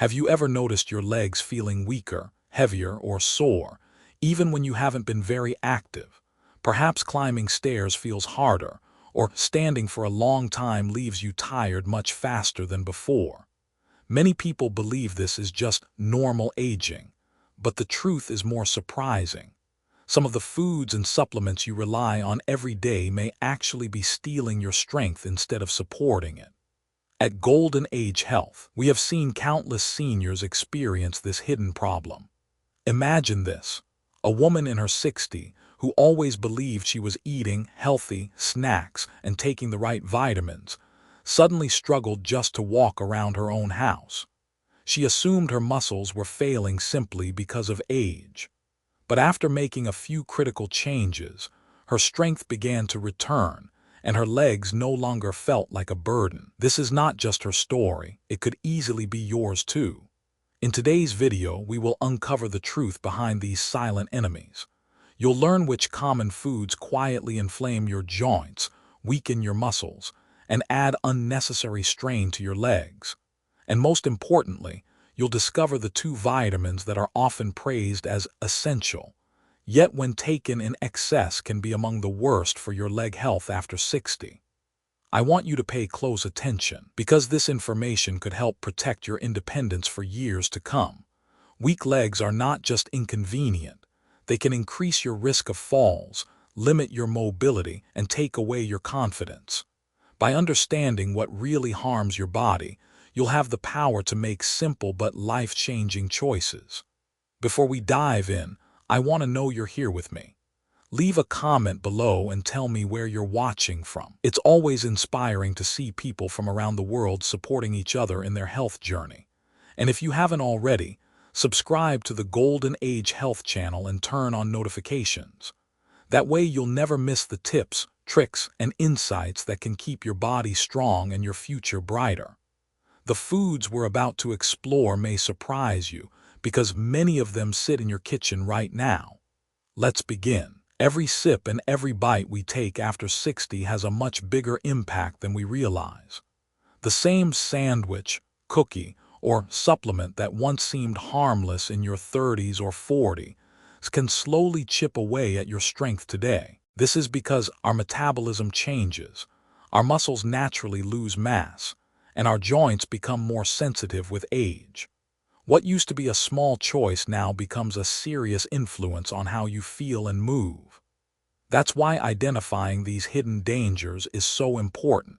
Have you ever noticed your legs feeling weaker, heavier, or sore, even when you haven't been very active? Perhaps climbing stairs feels harder, or standing for a long time leaves you tired much faster than before. Many people believe this is just normal aging, but the truth is more surprising. Some of the foods and supplements you rely on every day may actually be stealing your strength instead of supporting it. At Golden Age Health, we have seen countless seniors experience this hidden problem. Imagine this: a woman in her 60s who always believed she was eating healthy snacks and taking the right vitamins, suddenly struggled just to walk around her own house. She assumed her muscles were failing simply because of age. But after making a few critical changes, her strength began to return, and her legs no longer felt like a burden. This is not just her story, it could easily be yours too. In today's video, we will uncover the truth behind these silent enemies. You'll learn which common foods quietly inflame your joints, weaken your muscles, and add unnecessary strain to your legs. And most importantly, you'll discover the two vitamins that are often praised as essential, yet when taken in excess can be among the worst for your leg health after 60. I want you to pay close attention, because this information could help protect your independence for years to come. Weak legs are not just inconvenient, they can increase your risk of falls, limit your mobility, and take away your confidence. By understanding what really harms your body, you'll have the power to make simple but life-changing choices. Before we dive in, I want to know you're here with me. Leave a comment below and tell me where you're watching from. It's always inspiring to see people from around the world supporting each other in their health journey. And if you haven't already, subscribe to the Golden Age Health channel and turn on notifications. That way you'll never miss the tips, tricks, and insights that can keep your body strong and your future brighter. The foods we're about to explore may surprise you, because many of them sit in your kitchen right now. Let's begin. Every sip and every bite we take after 60 has a much bigger impact than we realize. The same sandwich, cookie, or supplement that once seemed harmless in your 30s or 40s can slowly chip away at your strength today. This is because our metabolism changes, our muscles naturally lose mass, and our joints become more sensitive with age. What used to be a small choice now becomes a serious influence on how you feel and move. That's why identifying these hidden dangers is so important.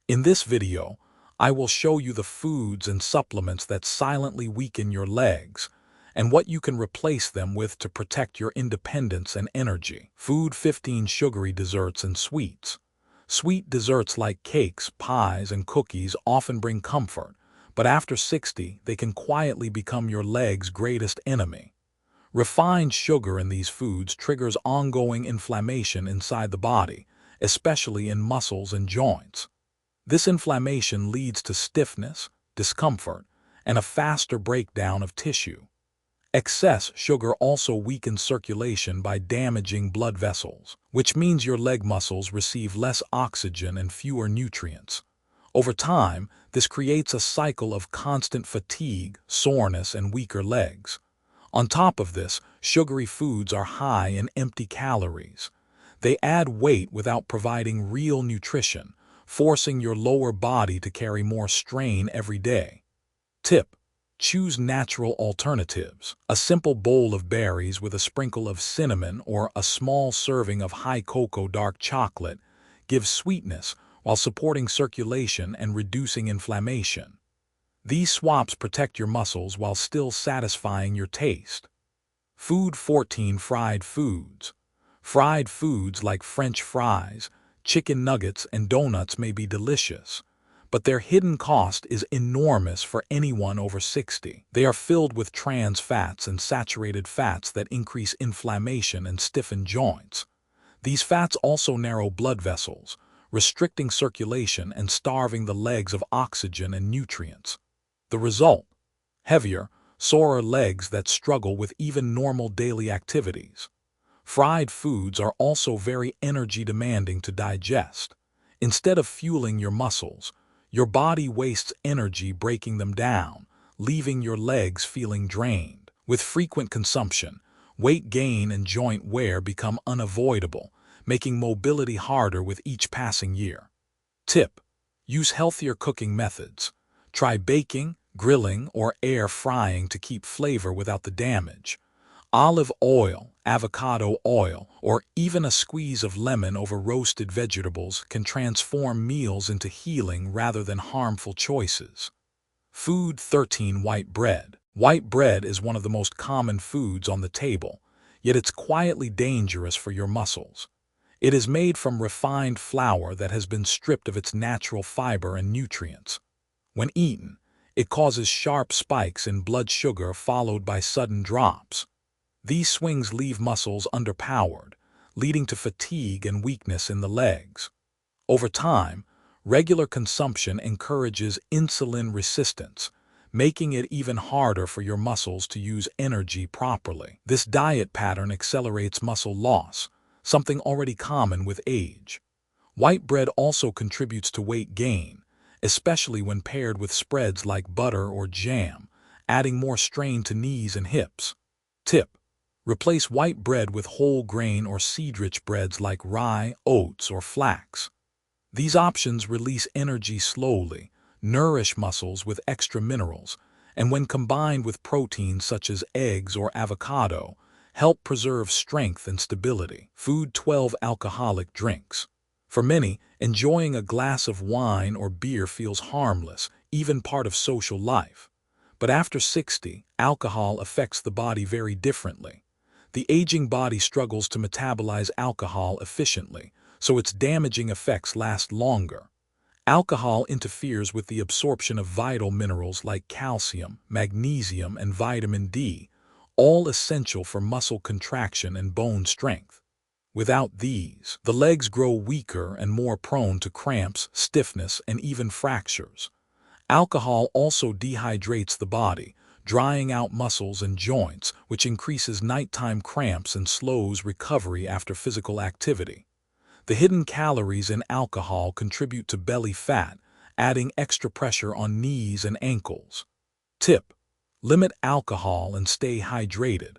In this video, I will show you the foods and supplements that silently weaken your legs, and what you can replace them with to protect your independence and energy. Food 15 sugary desserts and sweets. Sweet desserts like cakes, pies, and cookies often bring comfort, but after 60, they can quietly become your leg's greatest enemy. Refined sugar in these foods triggers ongoing inflammation inside the body, especially in muscles and joints. This inflammation leads to stiffness, discomfort, and a faster breakdown of tissue. Excess sugar also weakens circulation by damaging blood vessels, which means your leg muscles receive less oxygen and fewer nutrients. Over time, this creates a cycle of constant fatigue, soreness, and weaker legs. On top of this, sugary foods are high in empty calories. They add weight without providing real nutrition, forcing your lower body to carry more strain every day. Tip: choose natural alternatives. A simple bowl of berries with a sprinkle of cinnamon or a small serving of high cocoa dark chocolate gives sweetness while supporting circulation and reducing inflammation. These swaps protect your muscles while still satisfying your taste. Food 14 fried foods. Fried foods like French fries, chicken nuggets, and donuts may be delicious, but their hidden cost is enormous for anyone over 60. They are filled with trans fats and saturated fats that increase inflammation and stiffen joints. These fats also narrow blood vessels, restricting circulation and starving the legs of oxygen and nutrients. The result: heavier, sorer legs that struggle with even normal daily activities. Fried foods are also very energy-demanding to digest. Instead of fueling your muscles, your body wastes energy breaking them down, leaving your legs feeling drained. With frequent consumption, weight gain and joint wear become unavoidable, making mobility harder with each passing year. Tip: use healthier cooking methods. Try baking, grilling, or air frying to keep flavor without the damage. Olive oil, avocado oil, or even a squeeze of lemon over roasted vegetables can transform meals into healing rather than harmful choices. Food 13. White bread. White bread is one of the most common foods on the table, yet it's quietly dangerous for your muscles. It is made from refined flour that has been stripped of its natural fiber and nutrients. When eaten, it causes sharp spikes in blood sugar followed by sudden drops. These swings leave muscles underpowered, leading to fatigue and weakness in the legs. Over time, regular consumption encourages insulin resistance, making it even harder for your muscles to use energy properly. This diet pattern accelerates muscle loss, something already common with age. White bread also contributes to weight gain, especially when paired with spreads like butter or jam, adding more strain to knees and hips. Tip: replace white bread with whole grain or seed-rich breads like rye, oats, or flax. These options release energy slowly, nourish muscles with extra minerals, and when combined with proteins such as eggs or avocado, help preserve strength and stability. Food 12. Alcoholic drinks. For many, enjoying a glass of wine or beer feels harmless, even part of social life. But after 60, alcohol affects the body very differently. The aging body struggles to metabolize alcohol efficiently, so its damaging effects last longer. Alcohol interferes with the absorption of vital minerals like calcium, magnesium, and vitamin D, all essential for muscle contraction and bone strength. Without these, the legs grow weaker and more prone to cramps, stiffness, and even fractures. Alcohol also dehydrates the body, drying out muscles and joints, which increases nighttime cramps and slows recovery after physical activity. The hidden calories in alcohol contribute to belly fat, adding extra pressure on knees and ankles. Tip: limit alcohol and stay hydrated.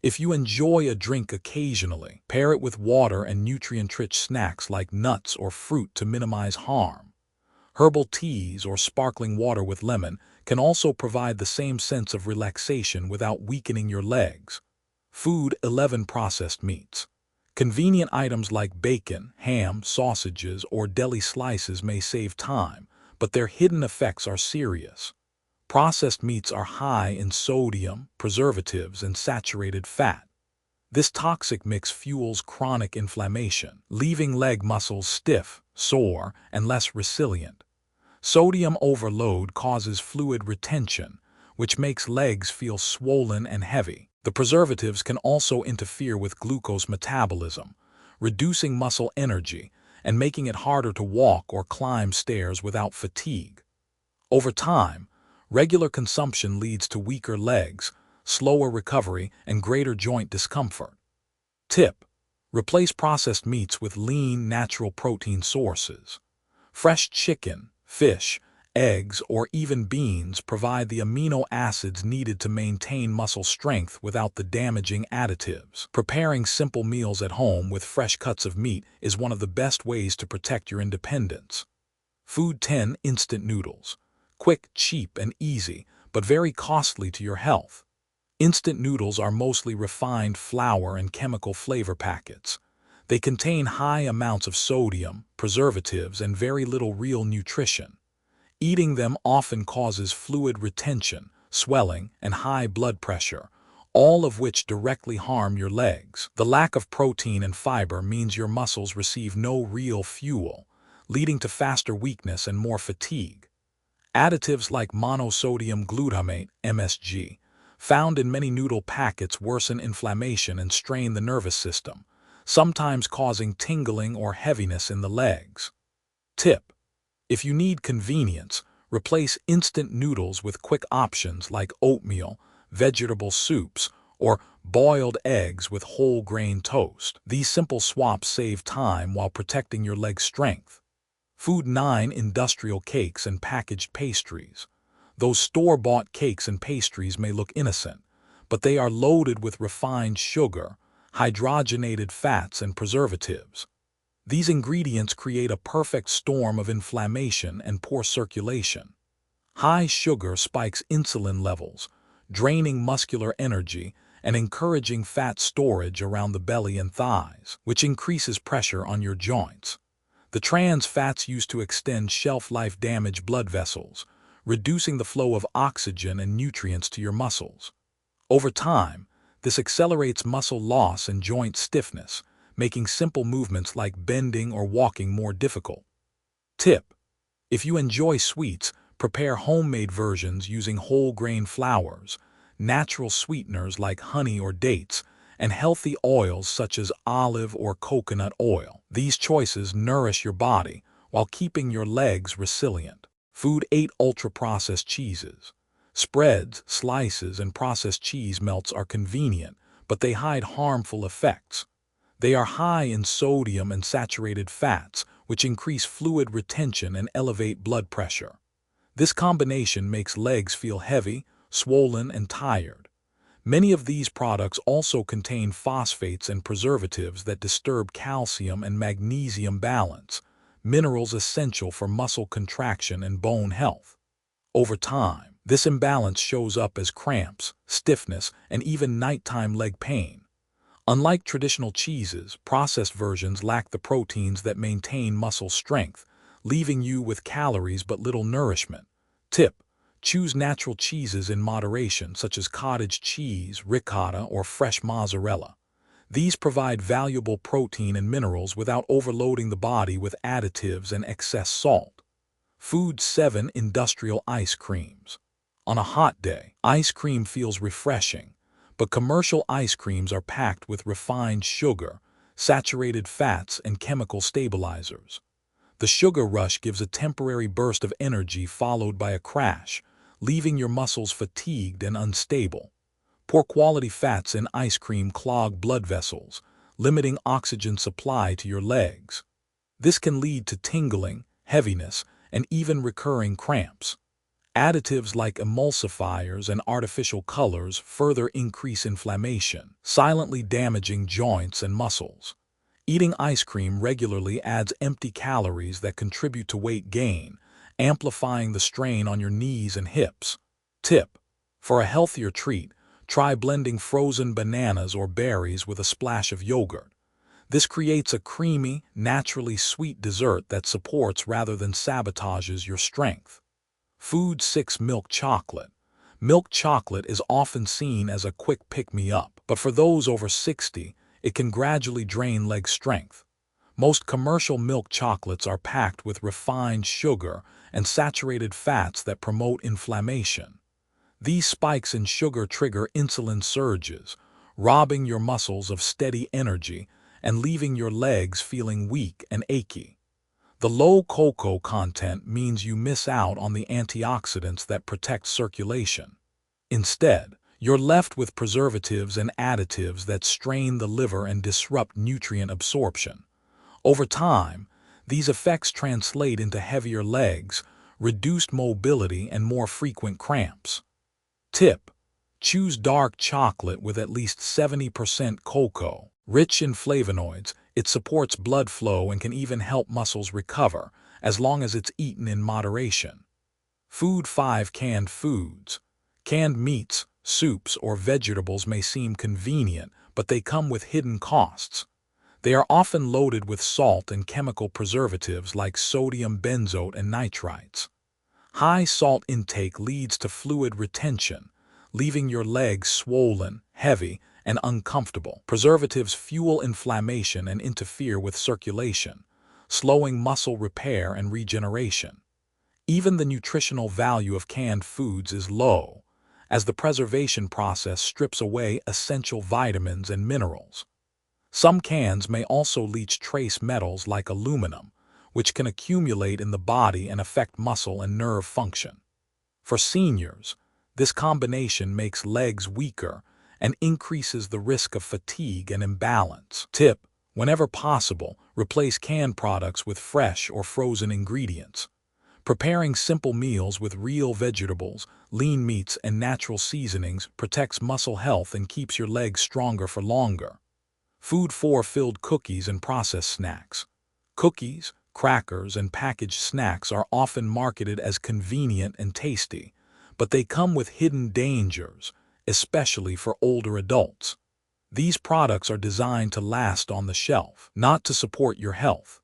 If you enjoy a drink occasionally, pair it with water and nutrient-rich snacks like nuts or fruit to minimize harm. Herbal teas or sparkling water with lemon can also provide the same sense of relaxation without weakening your legs. Food 11. Processed meats. Convenient items like bacon, ham, sausages, or deli slices may save time, but their hidden effects are serious. Processed meats are high in sodium, preservatives, and saturated fat. This toxic mix fuels chronic inflammation, leaving leg muscles stiff, sore, and less resilient. Sodium overload causes fluid retention, which makes legs feel swollen and heavy. The preservatives can also interfere with glucose metabolism, reducing muscle energy and making it harder to walk or climb stairs without fatigue. Over time, regular consumption leads to weaker legs, slower recovery, and greater joint discomfort. Tip: replace processed meats with lean, natural protein sources. Fresh chicken, fish, eggs, or even beans provide the amino acids needed to maintain muscle strength without the damaging additives. Preparing simple meals at home with fresh cuts of meat is one of the best ways to protect your independence. Food 10. Instant noodles. Quick, cheap, and easy, but very costly to your health. Instant noodles are mostly refined flour and chemical flavor packets. They contain high amounts of sodium, preservatives, and very little real nutrition. Eating them often causes fluid retention, swelling, and high blood pressure, all of which directly harm your legs. The lack of protein and fiber means your muscles receive no real fuel, leading to faster weakness and more fatigue. Additives like monosodium glutamate, MSG, found in many noodle packets worsen inflammation and strain the nervous system, sometimes causing tingling or heaviness in the legs. Tip: if you need convenience, replace instant noodles with quick options like oatmeal, vegetable soups, or boiled eggs with whole grain toast. These simple swaps save time while protecting your leg strength. Food 9. Industrial cakes and packaged pastries. Those store-bought cakes and pastries may look innocent, but they are loaded with refined sugar, hydrogenated fats, and preservatives. These ingredients create a perfect storm of inflammation and poor circulation. High sugar spikes insulin levels, draining muscular energy and encouraging fat storage around the belly and thighs, which increases pressure on your joints. The trans fats used to extend shelf life damage blood vessels, reducing the flow of oxygen and nutrients to your muscles. Over time, this accelerates muscle loss and joint stiffness, making simple movements like bending or walking more difficult. Tip: if you enjoy sweets, prepare homemade versions using whole grain flours, natural sweeteners like honey or dates, and healthy oils such as olive or coconut oil. These choices nourish your body while keeping your legs resilient. Food 8 ultra-processed cheeses. Spreads, slices, and processed cheese melts are convenient, but they hide harmful effects. They are high in sodium and saturated fats, which increase fluid retention and elevate blood pressure. This combination makes legs feel heavy, swollen, and tired. Many of these products also contain phosphates and preservatives that disturb calcium and magnesium balance, minerals essential for muscle contraction and bone health. Over time, this imbalance shows up as cramps, stiffness, and even nighttime leg pain. Unlike traditional cheeses, processed versions lack the proteins that maintain muscle strength, leaving you with calories but little nourishment. Tip: choose natural cheeses in moderation, such as cottage cheese, ricotta, or fresh mozzarella. These provide valuable protein and minerals without overloading the body with additives and excess salt. Food 7 industrial ice creams. On a hot day, ice cream feels refreshing, but commercial ice creams are packed with refined sugar, saturated fats, and chemical stabilizers. The sugar rush gives a temporary burst of energy followed by a crash, leaving your muscles fatigued and unstable. Poor quality fats in ice cream clog blood vessels, limiting oxygen supply to your legs. This can lead to tingling, heaviness, and even recurring cramps. Additives like emulsifiers and artificial colors further increase inflammation, silently damaging joints and muscles. Eating ice cream regularly adds empty calories that contribute to weight gain, amplifying the strain on your knees and hips. Tip: for a healthier treat, try blending frozen bananas or berries with a splash of yogurt. This creates a creamy, naturally sweet dessert that supports rather than sabotages your strength. Food 6 milk chocolate. Milk chocolate is often seen as a quick pick-me-up, but for those over 60, it can gradually drain leg strength. Most commercial milk chocolates are packed with refined sugar and saturated fats that promote inflammation. These spikes in sugar trigger insulin surges, robbing your muscles of steady energy and leaving your legs feeling weak and achy. The low cocoa content means you miss out on the antioxidants that protect circulation. Instead, you're left with preservatives and additives that strain the liver and disrupt nutrient absorption. Over time, these effects translate into heavier legs, reduced mobility, and more frequent cramps. Tip: choose dark chocolate with at least 70% cocoa. Rich in flavonoids, it supports blood flow and can even help muscles recover, as long as it's eaten in moderation. Food 5 canned foods. Canned meats, soups, or vegetables may seem convenient, but they come with hidden costs. They are often loaded with salt and chemical preservatives like sodium benzoate and nitrites. High salt intake leads to fluid retention, leaving your legs swollen, heavy, and uncomfortable. Preservatives fuel inflammation and interfere with circulation, slowing muscle repair and regeneration. Even the nutritional value of canned foods is low, as the preservation process strips away essential vitamins and minerals. Some cans may also leach trace metals like aluminum, which can accumulate in the body and affect muscle and nerve function. For seniors, this combination makes legs weaker and increases the risk of fatigue and imbalance. Tip: whenever possible, replace canned products with fresh or frozen ingredients. Preparing simple meals with real vegetables, lean meats, and natural seasonings protects muscle health and keeps your legs stronger for longer. Food 4. Filled cookies and processed snacks. Cookies, crackers, and packaged snacks are often marketed as convenient and tasty, but they come with hidden dangers, especially for older adults. These products are designed to last on the shelf, not to support your health.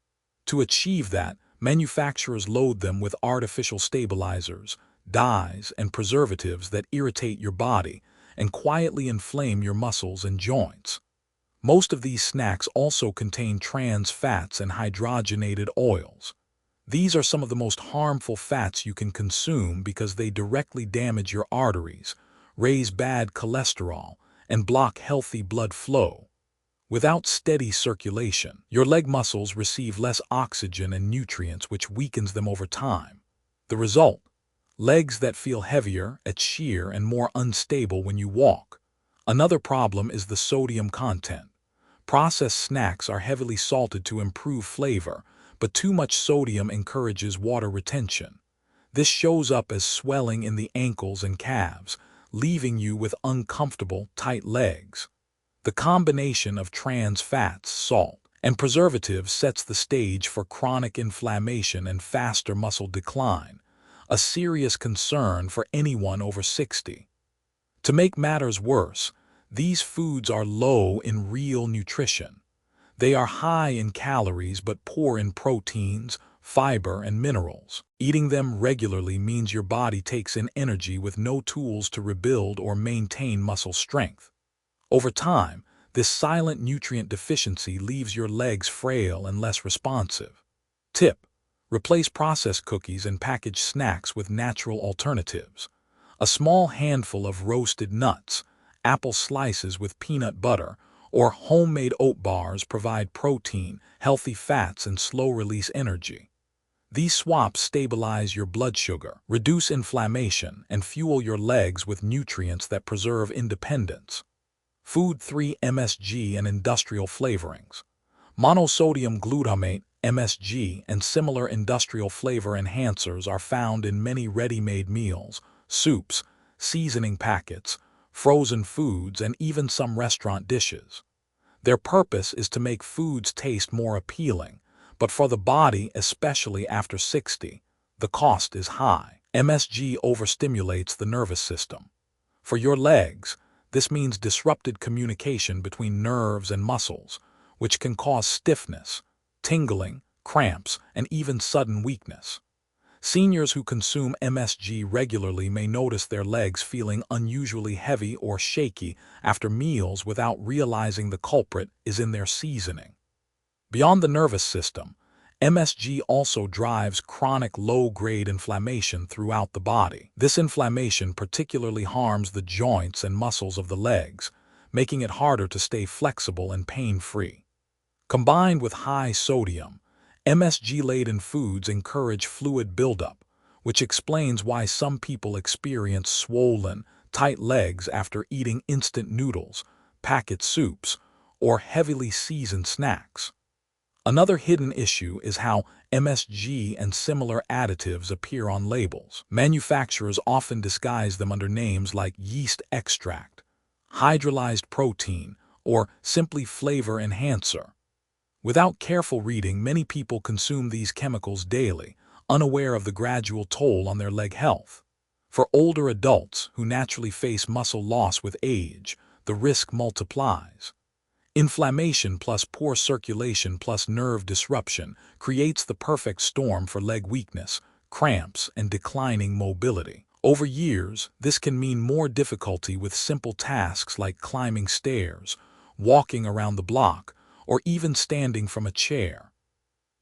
To achieve that, manufacturers load them with artificial stabilizers, dyes, and preservatives that irritate your body and quietly inflame your muscles and joints. Most of these snacks also contain trans fats and hydrogenated oils. These are some of the most harmful fats you can consume because they directly damage your arteries, raise bad cholesterol, and block healthy blood flow. Without steady circulation, your leg muscles receive less oxygen and nutrients, which weakens them over time. The result? Legs that feel heavier at shear and more unstable when you walk. Another problem is the sodium content. Processed snacks are heavily salted to improve flavor, but too much sodium encourages water retention. This shows up as swelling in the ankles and calves, leaving you with uncomfortable, tight legs. The combination of trans fats, salt, and preservatives sets the stage for chronic inflammation and faster muscle decline, a serious concern for anyone over 60. To make matters worse, these foods are low in real nutrition. They are high in calories but poor in proteins, fiber, and minerals. Eating them regularly means your body takes in energy with no tools to rebuild or maintain muscle strength. Over time, this silent nutrient deficiency leaves your legs frail and less responsive. Tip: replace processed cookies and packaged snacks with natural alternatives. A small handful of roasted nuts, apple slices with peanut butter, or homemade oat bars provide protein, healthy fats, and slow-release energy. These swaps stabilize your blood sugar, reduce inflammation, and fuel your legs with nutrients that preserve independence. Food 3. MSG and industrial flavorings. Monosodium glutamate, MSG, and similar industrial flavor enhancers are found in many ready-made meals, soups, seasoning packets, frozen foods, and even some restaurant dishes. Their purpose is to make foods taste more appealing, but for the body, especially after 60, the cost is high. MSG overstimulates the nervous system. For your legs, this means disrupted communication between nerves and muscles, which can cause stiffness, tingling, cramps, and even sudden weakness. Seniors who consume MSG regularly may notice their legs feeling unusually heavy or shaky after meals without realizing the culprit is in their seasoning. Beyond the nervous system, MSG also drives chronic low-grade inflammation throughout the body. This inflammation particularly harms the joints and muscles of the legs, making it harder to stay flexible and pain-free. Combined with high sodium, MSG-laden foods encourage fluid buildup, which explains why some people experience swollen, tight legs after eating instant noodles, packet soups, or heavily seasoned snacks. Another hidden issue is how MSG and similar additives appear on labels. Manufacturers often disguise them under names like yeast extract, hydrolyzed protein, or simply flavor enhancer. Without careful reading, many people consume these chemicals daily, unaware of the gradual toll on their leg health. For older adults who naturally face muscle loss with age, the risk multiplies. Inflammation plus poor circulation plus nerve disruption creates the perfect storm for leg weakness, cramps, and declining mobility. Over years, this can mean more difficulty with simple tasks like climbing stairs, walking around the block, or even standing from a chair.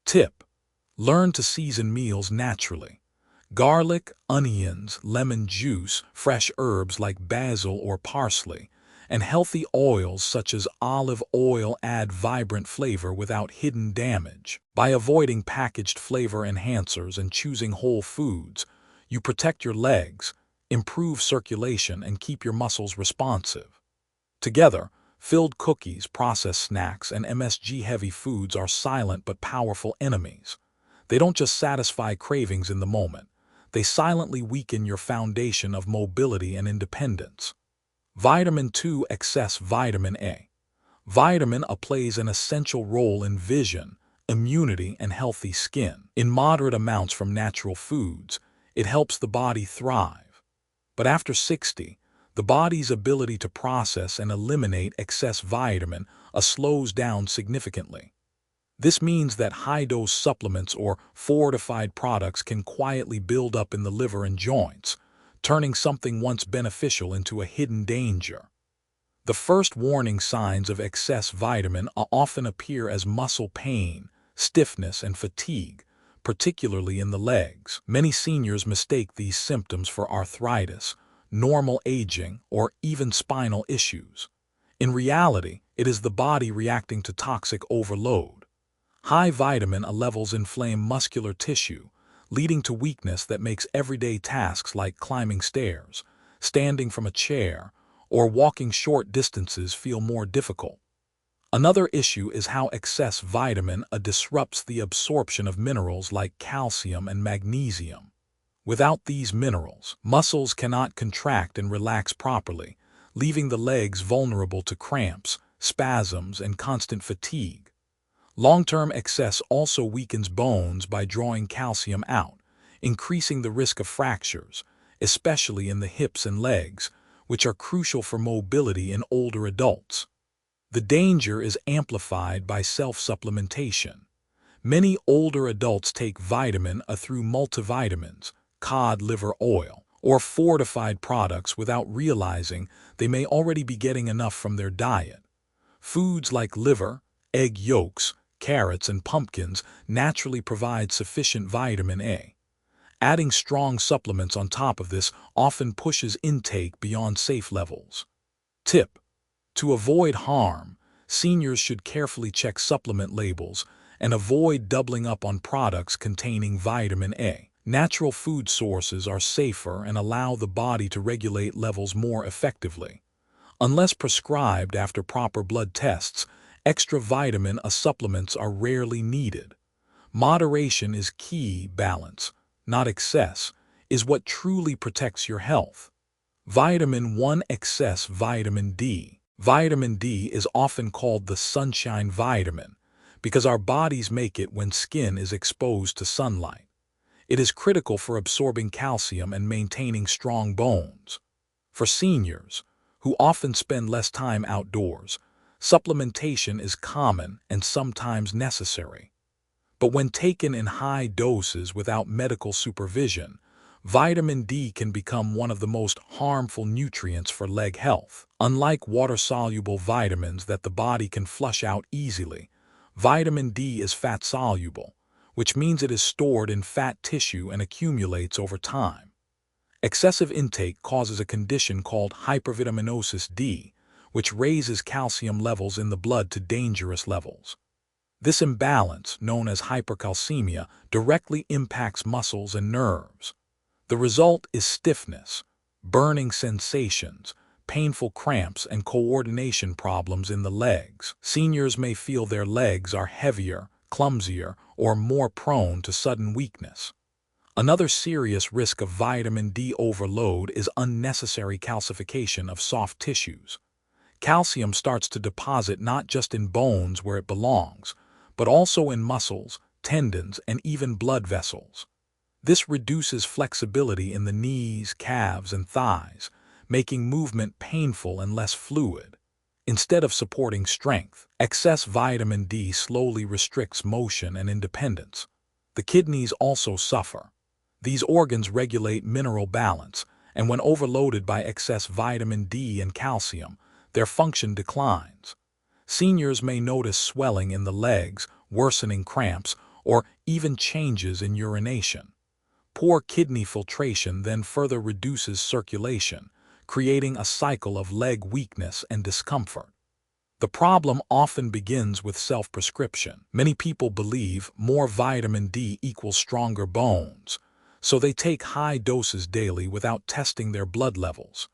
Tip: learn to season meals naturally. Garlic, onions, lemon juice, fresh herbs like basil or parsley, and healthy oils such as olive oil add vibrant flavor without hidden damage. By avoiding packaged flavor enhancers and choosing whole foods, you protect your legs, improve circulation, and keep your muscles responsive. Together, filled cookies, processed snacks, and MSG-heavy foods are silent but powerful enemies. They don't just satisfy cravings in the moment. They silently weaken your foundation of mobility and independence. Vitamin 2 excess vitamin A. Vitamin A plays an essential role in vision, immunity, and healthy skin. In moderate amounts from natural foods, it helps the body thrive. But after 60, the body's ability to process and eliminate excess vitamin A slows down significantly. This means that high-dose supplements or fortified products can quietly build up in the liver and joints, turning something once beneficial into a hidden danger. The first warning signs of excess vitamin A often appear as muscle pain, stiffness, and fatigue, particularly in the legs. Many seniors mistake these symptoms for arthritis, normal aging, or even spinal issues. In reality, it is the body reacting to toxic overload. High vitamin A levels inflame muscular tissue, leading to weakness that makes everyday tasks like climbing stairs, standing from a chair, or walking short distances feel more difficult. Another issue is how excess vitamin A disrupts the absorption of minerals like calcium and magnesium. Without these minerals, muscles cannot contract and relax properly, leaving the legs vulnerable to cramps, spasms, and constant fatigue. Long-term excess also weakens bones by drawing calcium out, increasing the risk of fractures, especially in the hips and legs, which are crucial for mobility in older adults. The danger is amplified by self-supplementation. Many older adults take vitamin A through multivitamins, cod liver oil, or fortified products without realizing they may already be getting enough from their diet. Foods like liver, egg yolks, carrots, and pumpkins naturally provide sufficient vitamin A. Adding strong supplements on top of this often pushes intake beyond safe levels. Tip: to avoid harm, seniors should carefully check supplement labels and avoid doubling up on products containing vitamin A. Natural food sources are safer and allow the body to regulate levels more effectively. Unless prescribed after proper blood tests, extra vitamin A supplements are rarely needed. Moderation is key. Balance, not excess, is what truly protects your health. Vitamin 1 excess vitamin D. Vitamin D is often called the sunshine vitamin because our bodies make it when skin is exposed to sunlight. It is critical for absorbing calcium and maintaining strong bones. For seniors, who often spend less time outdoors, supplementation is common and sometimes necessary. But when taken in high doses without medical supervision, vitamin D can become one of the most harmful nutrients for leg health. Unlike water-soluble vitamins that the body can flush out easily, vitamin D is fat-soluble, which means it is stored in fat tissue and accumulates over time. Excessive intake causes a condition called hypervitaminosis D, which raises calcium levels in the blood to dangerous levels. This imbalance, known as hypercalcemia, directly impacts muscles and nerves. The result is stiffness, burning sensations, painful cramps, and coordination problems in the legs. Seniors may feel their legs are heavier, clumsier, or more prone to sudden weakness. Another serious risk of vitamin D overload is unnecessary calcification of soft tissues. Calcium starts to deposit not just in bones where it belongs, but also in muscles, tendons, and even blood vessels. This reduces flexibility in the knees, calves, and thighs, making movement painful and less fluid. Instead of supporting strength, excess vitamin D slowly restricts motion and independence. The kidneys also suffer. These organs regulate mineral balance, and when overloaded by excess vitamin D and calcium, their function declines. Seniors may notice swelling in the legs, worsening cramps, or even changes in urination. Poor kidney filtration then further reduces circulation, creating a cycle of leg weakness and discomfort. The problem often begins with self-prescription. Many people believe more vitamin D equals stronger bones, so they take high doses daily without testing their blood levels.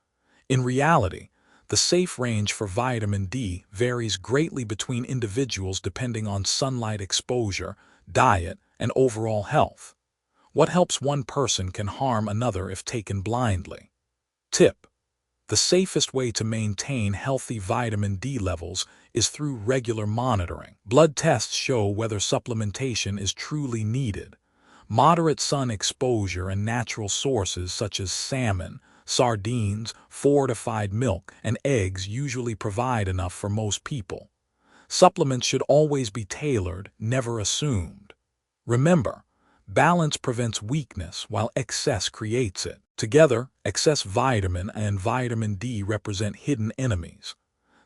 In reality, the safe range for vitamin D varies greatly between individuals depending on sunlight exposure, diet, and overall health. What helps one person can harm another if taken blindly. Tip: the safest way to maintain healthy vitamin D levels is through regular monitoring. Blood tests show whether supplementation is truly needed. Moderate sun exposure and natural sources such as salmon, sardines, fortified milk, and eggs usually provide enough for most people. Supplements should always be tailored, never assumed. Remember, balance prevents weakness while excess creates it. Together, excess vitamin and vitamin D represent hidden enemies.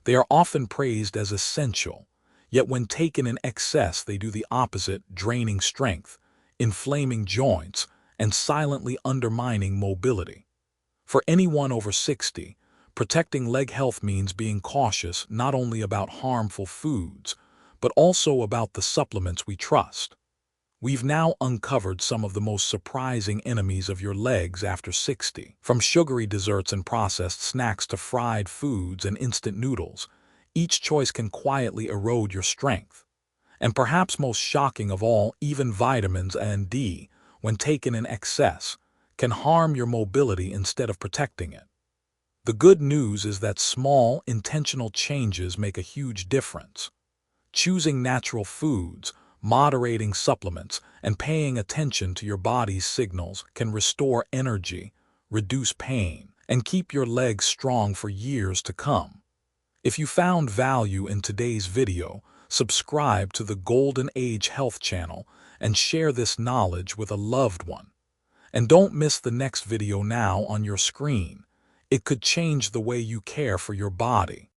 They are often praised as essential, yet when taken in excess they do the opposite, draining strength, inflaming joints, and silently undermining mobility. For anyone over 60, protecting leg health means being cautious not only about harmful foods, but also about the supplements we trust. We've now uncovered some of the most surprising enemies of your legs after 60. From sugary desserts and processed snacks to fried foods and instant noodles, each choice can quietly erode your strength. And perhaps most shocking of all, even vitamins and D, when taken in excess, can harm your mobility instead of protecting it. The good news is that small, intentional changes make a huge difference. Choosing natural foods, moderating supplements, and paying attention to your body's signals can restore energy, reduce pain, and keep your legs strong for years to come. If you found value in today's video, subscribe to the Golden Age Health channel and share this knowledge with a loved one. And don't miss the next video now on your screen. It could change the way you care for your body.